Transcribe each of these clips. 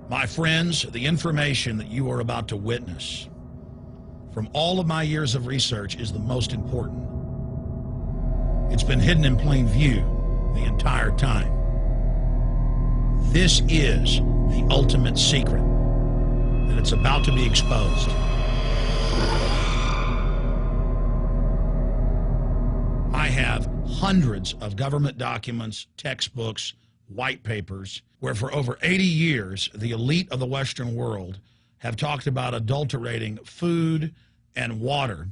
My friends, the information that you are about to witness from all of my years of research is the most important. It's been hidden in plain view the entire time. This is the ultimate secret, and it's about to be exposed. I have hundreds of government documents, textbooks, white papers, where for over 80 years, the elite of the Western world have talked about adulterating food and water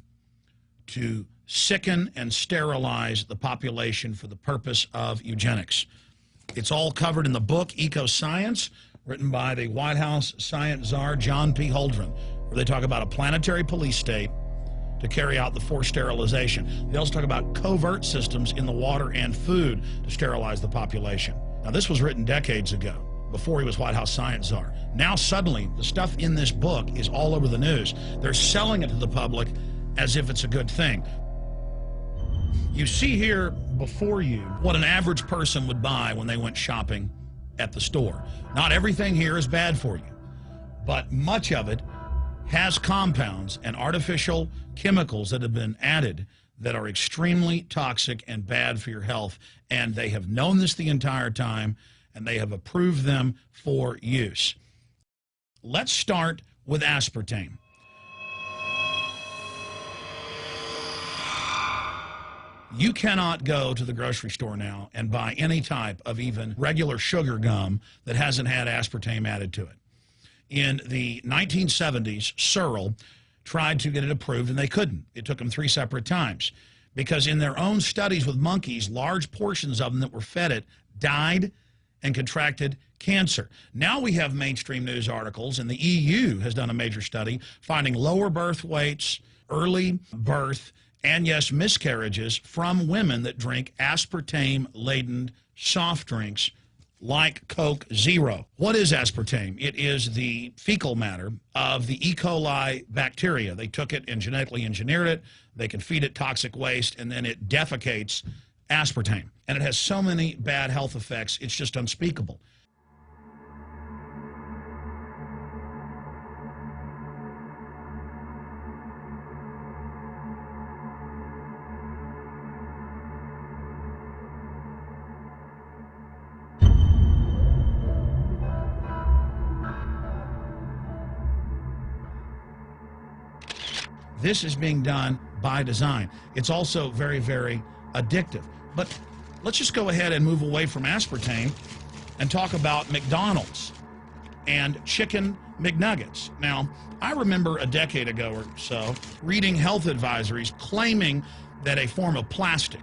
to sicken and sterilize the population for the purpose of eugenics. It's all covered in the book Eco-Science, written by the White House science czar, John P. Holdren, where they talk about a planetary police state to carry out the forced sterilization. They also talk about covert systems in the water and food to sterilize the population. Now, this was written decades ago, before he was White House science czar. Now, suddenly, the stuff in this book is all over the news. They're selling it to the public as if it's a good thing. You see here before you what an average person would buy when they went shopping at the store. Not everything here is bad for you, but much of it has compounds and artificial chemicals that have been added that are extremely toxic and bad for your health, and they have known this the entire time, and they have approved them for use. Let's start with aspartame. You cannot go to the grocery store now and buy any type of even regular sugar gum that hasn't had aspartame added to it. In the 1970s, Searle tried to get it approved, and they couldn't. It took them 3 separate times because in their own studies with monkeys, large portions of them that were fed it died and contracted cancer. Now we have mainstream news articles, and the EU has done a major study finding lower birth weights, early birth, and yes, miscarriages from women that drink aspartame-laden soft drinks like Coke Zero. What is aspartame? It is the fecal matter of the E. coli bacteria. They took it and genetically engineered it. They can feed it toxic waste, and then it defecates aspartame. And it has so many bad health effects, it's just unspeakable. This is being done by design. It's also very, very addictive. But let's just go ahead and move away from aspartame and talk about McDonald's and chicken McNuggets. Now, I remember a decade ago or so reading health advisories claiming that a form of plastic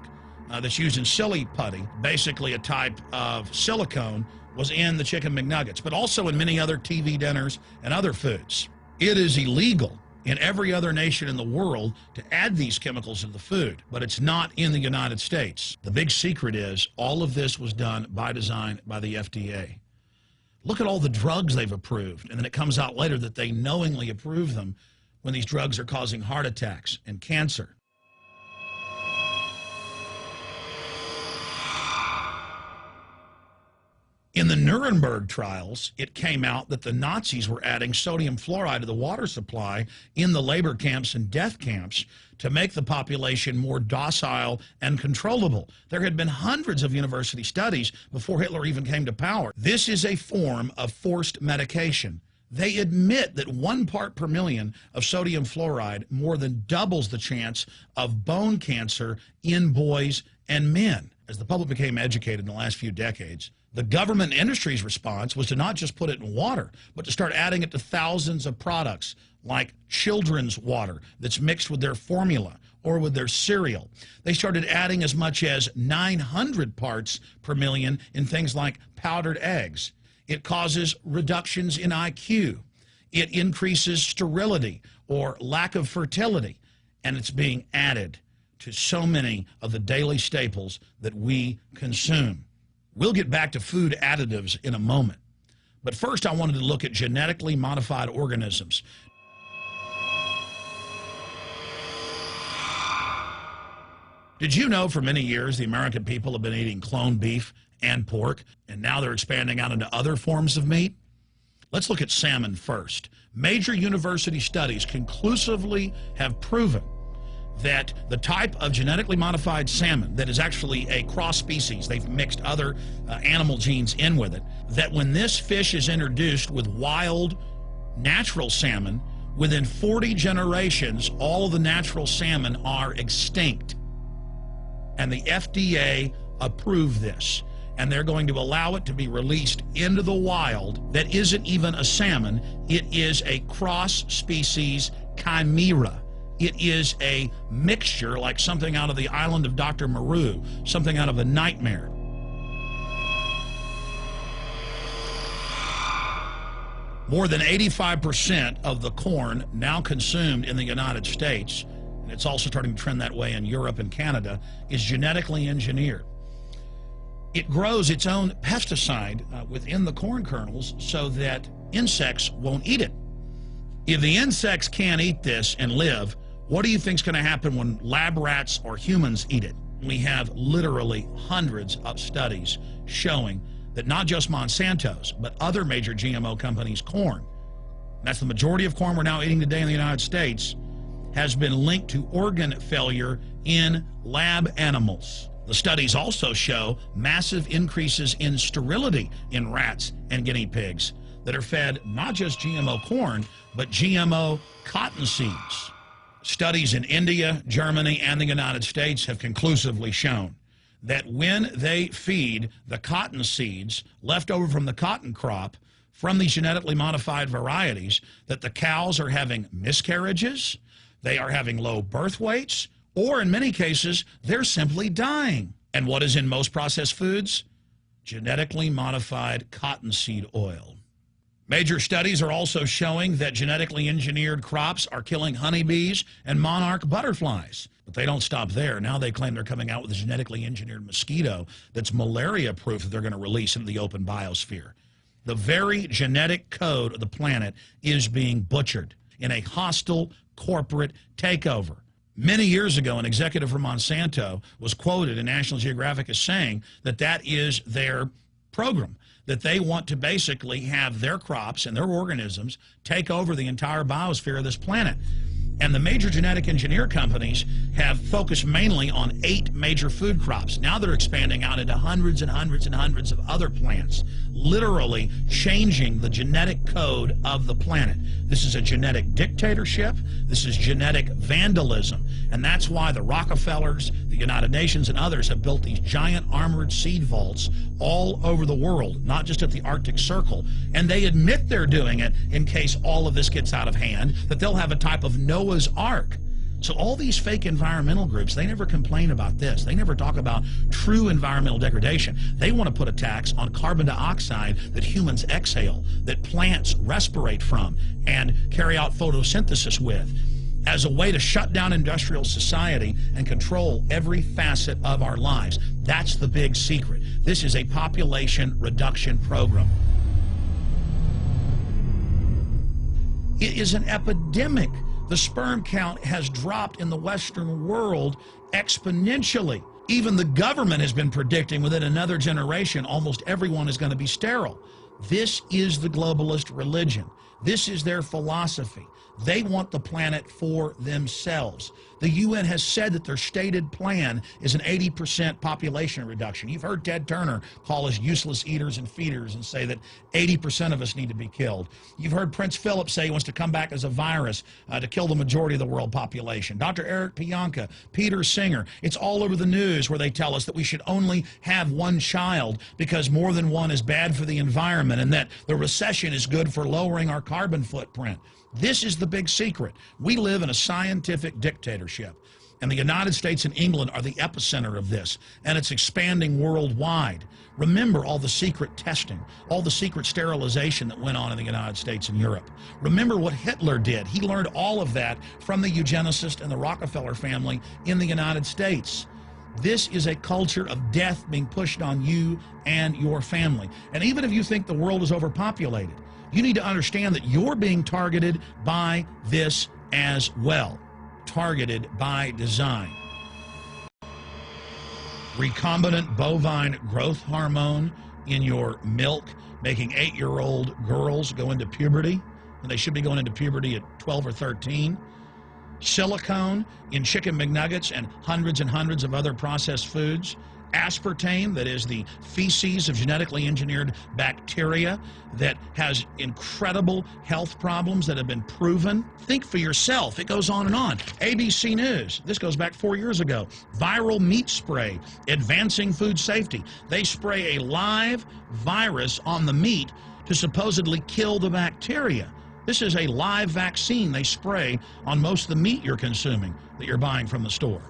that's used in silly putty, basically a type of silicone, was in the chicken McNuggets, but also in many other TV dinners and other foods. It is illegal in every other nation in the world to add these chemicals to the food, but it's not in the United States. The big secret is all of this was done by design by the FDA. Look at all the drugs they've approved, and then it comes out later that they knowingly approve them when these drugs are causing heart attacks and cancer. In the Nuremberg trials, it came out that the Nazis were adding sodium fluoride to the water supply in the labor camps and death camps to make the population more docile and controllable. There had been hundreds of university studies before Hitler even came to power. This is a form of forced medication. They admit that 1 part per million of sodium fluoride more than doubles the chance of bone cancer in boys and men. As the public became educated in the last few decades, the government and industry's response was to not just put it in water, but to start adding it to thousands of products like children's water that's mixed with their formula or with their cereal. They started adding as much as 900 parts per million in things like powdered eggs. It causes reductions in IQ. It increases sterility or lack of fertility, and it's being added to so many of the daily staples that we consume. We'll get back to food additives in a moment. But first, I wanted to look at genetically modified organisms. Did you know for many years the American people have been eating cloned beef and pork, and now they're expanding out into other forms of meat? Let's look at salmon first. Major university studies conclusively have proven that the type of genetically modified salmon that is actually a cross species, they've mixed other animal genes in with it, that when this fish is introduced with wild natural salmon, within 40 generations, all of the natural salmon are extinct. And the FDA approved this. And they're going to allow it to be released into the wild that isn't even a salmon. It is a cross-species chimera. It is a mixture like something out of the island of Dr. Moreau, something out of a nightmare. More than 85% of the corn now consumed in the United States, and it's also starting to trend that way in Europe and Canada, is genetically engineered. It grows its own pesticide within the corn kernels so that insects won't eat it. If the insects can't eat this and live, what do you think is going to happen when lab rats or humans eat it? We have literally hundreds of studies showing that not just Monsanto's, but other major GMO companies' corn, that's the majority of corn we're now eating today in the United States, has been linked to organ failure in lab animals. The studies also show massive increases in sterility in rats and guinea pigs that are fed not just GMO corn, but GMO cotton seeds. Studies in India, Germany, and the United States have conclusively shown that when they feed the cotton seeds left over from the cotton crop from these genetically modified varieties, that the cows are having miscarriages, they are having low birth weights, or in many cases, they're simply dying. And what is in most processed foods? Genetically modified cottonseed oil. Major studies are also showing that genetically engineered crops are killing honeybees and monarch butterflies. But they don't stop there. Now they claim they're coming out with a genetically engineered mosquito that's malaria-proof that they're going to release into the open biosphere. The very genetic code of the planet is being butchered in a hostile corporate takeover. Many years ago, an executive from Monsanto was quoted in National Geographic as saying that that is their program, that they want to basically have their crops and their organisms take over the entire biosphere of this planet. And the major genetic engineer companies have focused mainly on 8 major food crops. Now they're expanding out into hundreds and hundreds and hundreds of other plants, literally changing the genetic code of the planet. This is a genetic dictatorship. This is genetic vandalism. And that's why the Rockefellers, the United Nations, and others have built these giant armored seed vaults all over the world, not just at the Arctic Circle. And they admit they're doing it in case all of this gets out of hand, that they'll have a type of Noah's Ark. So all these fake environmental groups, they never complain about this. They never talk about true environmental degradation. They want to put a tax on carbon dioxide that humans exhale, that plants respirate from and carry out photosynthesis with, as a way to shut down industrial society and control every facet of our lives. That's the big secret. This is a population reduction program. It is an epidemic. The sperm count has dropped in the Western world exponentially. Even the government has been predicting within another generation almost everyone is going to be sterile. This is the globalist religion. This is their philosophy. They want the planet for themselves. The UN has said that their stated plan is an 80% population reduction. You've heard Ted Turner call us useless eaters and feeders and say that 80% of us need to be killed. You've heard Prince Philip say he wants to come back as a virus to kill the majority of the world population. Dr. Eric Pianka, Peter Singer, it's all over the news where they tell us that we should only have one child because more than one is bad for the environment and that the recession is good for lowering our carbon footprint. This is the big secret. We live in a scientific dictatorship, and the United States and England are the epicenter of this, and it's expanding worldwide. Remember all the secret testing, all the secret sterilization that went on in the United States and Europe. Remember what Hitler did. He learned all of that from the eugenicist and the Rockefeller family in the United States. This is a culture of death being pushed on you and your family. And even if you think the world is overpopulated, you need to understand that you're being targeted by this as well. Targeted by design. Recombinant bovine growth hormone in your milk, making 8-year-old girls go into puberty, and they should be going into puberty at 12 or 13. Silicone in chicken McNuggets and hundreds of other processed foods. Aspartame, that is the feces of genetically engineered bacteria that has incredible health problems that have been proven. Think for yourself. It goes on and on. ABC News, this goes back 4 years ago. Viral meat spray, advancing food safety. They spray a live virus on the meat to supposedly kill the bacteria. This is a live vaccine they spray on most of the meat you're consuming that you're buying from the store.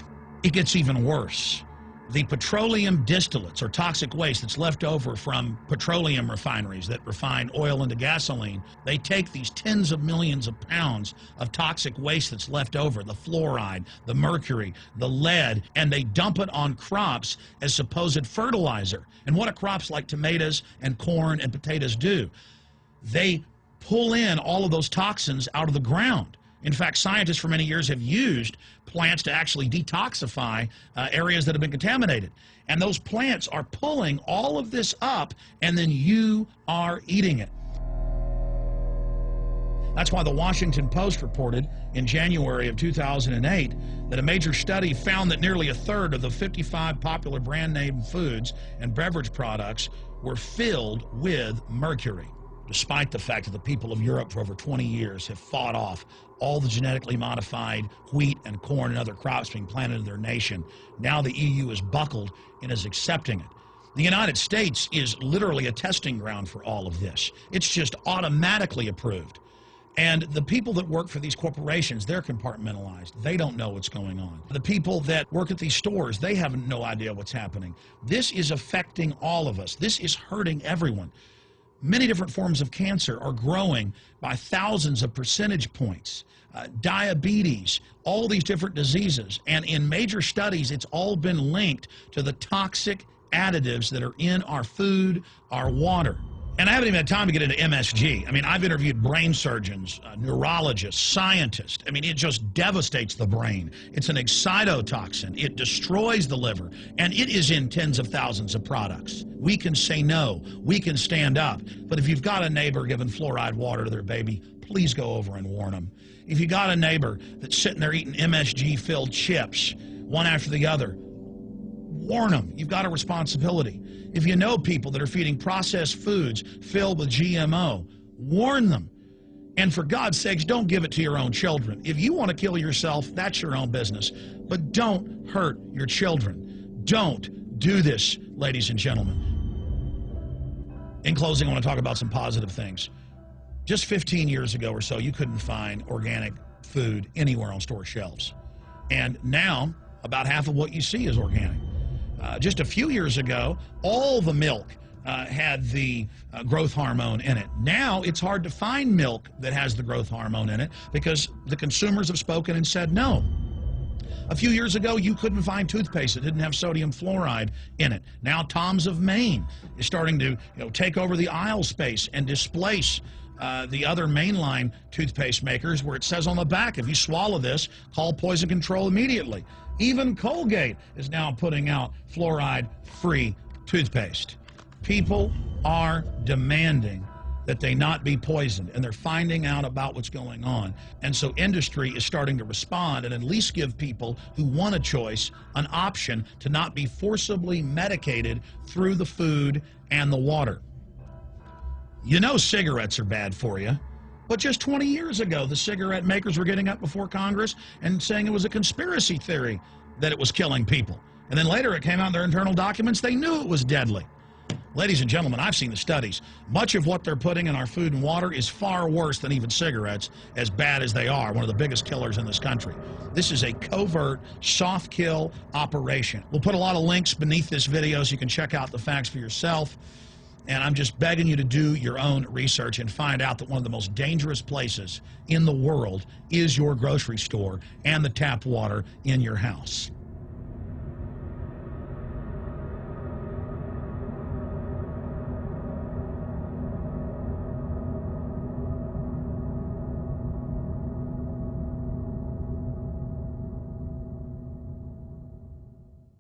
It gets even worse. The petroleum distillates, or toxic waste that's left over from petroleum refineries that refine oil into gasoline, they take these tens of millions of pounds of toxic waste that's left over, the fluoride, the mercury, the lead, and they dump it on crops as supposed fertilizer. And what do crops like tomatoes and corn and potatoes do? They pull in all of those toxins out of the ground. In fact, scientists for many years have used plants to actually detoxify areas that have been contaminated. And those plants are pulling all of this up, and then you are eating it. That's why the Washington Post reported in January of 2008 that a major study found that nearly a third of the 55 popular brand name foods and beverage products were filled with mercury. Despite the fact that the people of Europe for over 20 years have fought off all the genetically modified wheat and corn and other crops being planted in their nation, now the EU is buckled and is accepting it. The United States is literally a testing ground for all of this. It's just automatically approved. And the people that work for these corporations, they're compartmentalized. They don't know what's going on. The people that work at these stores, they have no idea what's happening. This is affecting all of us. This is hurting everyone. Many different forms of cancer are growing by thousands of percentage points. Diabetes, all these different diseases. And in major studies, it's all been linked to the toxic additives that are in our food, our water. And I haven't even had time to get into MSG. I mean, I've interviewed brain surgeons, neurologists, scientists. I mean, it just devastates the brain. It's an excitotoxin. It destroys the liver, and it is in tens of thousands of products. We can say no. We can stand up. But if you've got a neighbor giving fluoride water to their baby, please go over and warn them. If you got a neighbor that's sitting there eating MSG-filled chips, one after the other, warn them. You've got a responsibility. If you know people that are feeding processed foods filled with GMO, warn them. And for God's sakes, don't give it to your own children. If you want to kill yourself, that's your own business. But don't hurt your children. Don't do this, ladies and gentlemen. In closing, I want to talk about some positive things. Just 15 years ago or so, you couldn't find organic food anywhere on store shelves. And now, about half of what you see is organic. Just a few years ago, all the milk had the growth hormone in it. Now it's hard to find milk that has the growth hormone in it because the consumers have spoken and said no. A few years ago, you couldn't find toothpaste that didn't have sodium fluoride in it. Now Tom's of Maine is starting to take over the aisle space and displace the other mainline toothpaste makers, where it says on the back, if you swallow this, call poison control immediately. Even Colgate is now putting out fluoride-free toothpaste. People are demanding that they not be poisoned, and they're finding out about what's going on. And so industry is starting to respond and at least give people who want a choice an option to not be forcibly medicated through the food and the water. You know cigarettes are bad for you. But just 20 years ago, the cigarette makers were getting up before Congress and saying it was a conspiracy theory that it was killing people. And then later it came out in their internal documents, they knew it was deadly. Ladies and gentlemen, I've seen the studies. Much of what they're putting in our food and water is far worse than even cigarettes, as bad as they are, one of the biggest killers in this country. This is a covert, soft kill operation. We'll put a lot of links beneath this video so you can check out the facts for yourself. And I'm just begging you to do your own research and find out that one of the most dangerous places in the world is your grocery store and the tap water in your house.